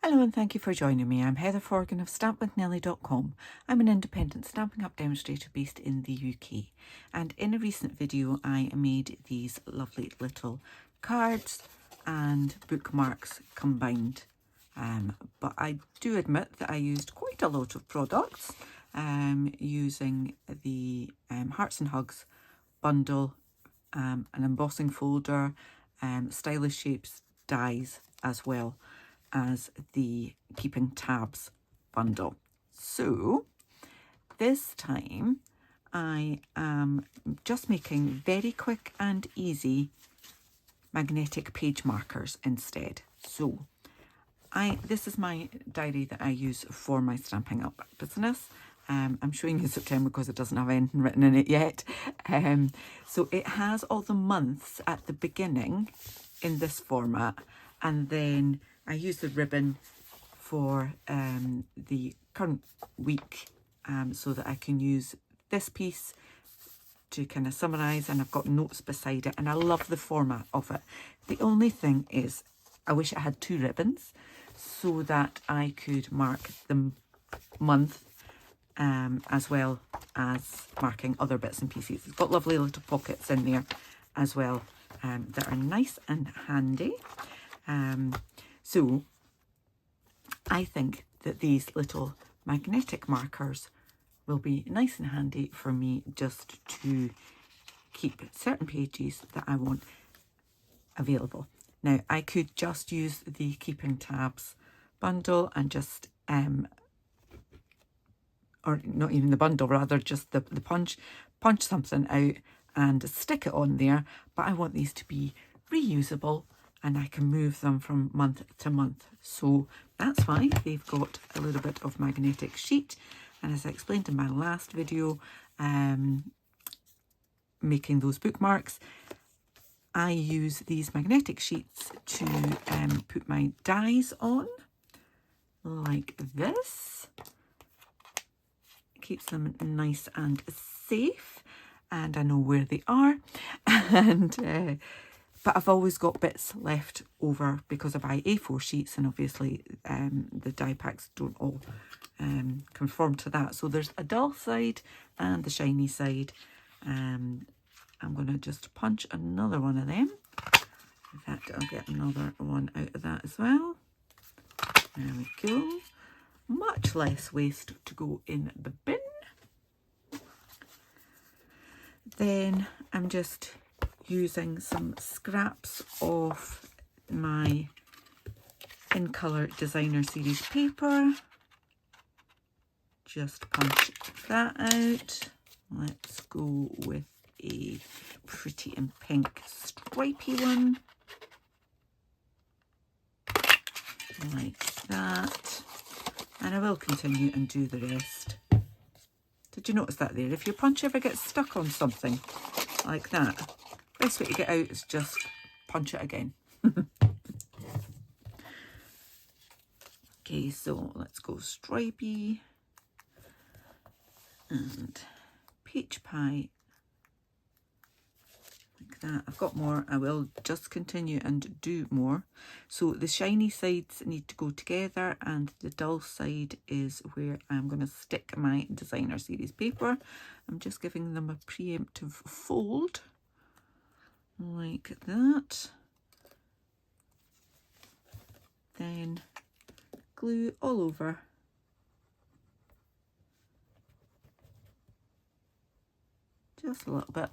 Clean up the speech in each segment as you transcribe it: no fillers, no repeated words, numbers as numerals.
Hello and thank you for joining me. I'm Heather Forgan of stampwithnellie.com. I'm an independent Stampin' Up demonstrator based in the UK, and in a recent video I made these lovely little cards and bookmarks combined. But I do admit that I used quite a lot of products using the Hearts and Hugs bundle, an embossing folder, stylish shapes dies, as well as the Keeping Tabs bundle. So this time I am just making very quick and easy magnetic page markers instead. So this is my diary that I use for my Stampin' Up business. I'm showing you September because it doesn't have anything written in it yet. So it has all the months at the beginning in this format, and then I use the ribbon for the current week so that I can use this piece to kind of summarise, and I've got notes beside it, and I love the format of it. The only thing is I wish it had two ribbons so that I could mark the month as well as marking other bits and pieces. It's got lovely little pockets in there as well that are nice and handy. So I think that these little magnetic markers will be nice and handy for me just to keep certain pages that I want available. Now I could just use the Keeping Tabs bundle and just or not even the bundle, rather just the punch something out and stick it on there, but I want these to be reusable and I can move them from month to month. So that's why they've got a little bit of magnetic sheet, and as I explained in my last video, making those bookmarks, I use these magnetic sheets to put my dies on, like this. Keeps them nice and safe, and I know where they are, and but I've always got bits left over because I buy A4 sheets, and obviously the die packs don't all conform to that. So there's a dull side and the shiny side. I'm going to just punch another one of them. In fact, I'll get another one out of that as well. There we go. Much less waste to go in the bin. Then I'm just using some scraps of my In Colour Designer Series paper. Just punch that out. Let's go with a pretty and pink stripy one. Like that. And I will continue and do the rest. Did you notice that there? If your punch ever gets stuck on something like that, best way to get out is just punch it again. Okay, so let's go stripy and peach pie. Like that. I've got more. I will just continue and do more. So the shiny sides need to go together, and the dull side is where I'm going to stick my Designer Series paper. I'm just giving them a preemptive fold like that. Then glue all over. Just a little bit.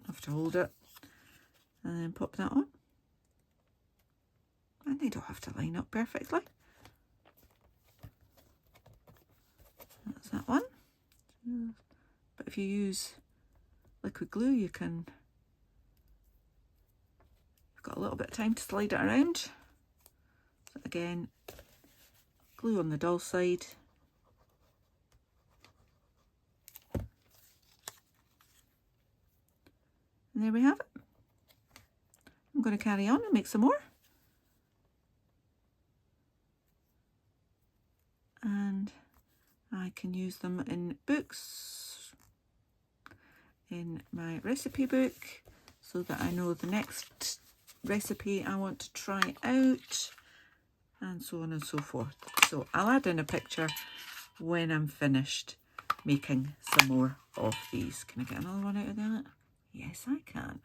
Have to hold it and then pop that on, and they don't have to line up perfectly. That's that one. But if you use liquid glue, you've got a little bit of time to slide it around. So again, glue on the dull side. And there we have it. I'm going to carry on and make some more. And I can use them in books, in my recipe book, so that I know the next recipe I want to try out. And and so on and so forth. So I'll add in a picture when I'm finished making some more of these. Can I get another one out of that? Yes, I can.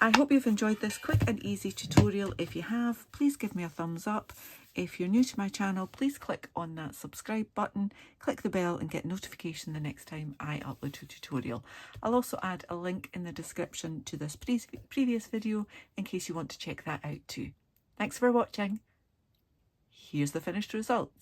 I hope you've enjoyed this quick and easy tutorial. If you have, please give me a thumbs up. If you're new to my channel, please click on that subscribe button, click the bell and get notification the next time I upload a tutorial. I'll also add a link in the description to this previous video in case you want to check that out too. Thanks for watching. Here's the finished result.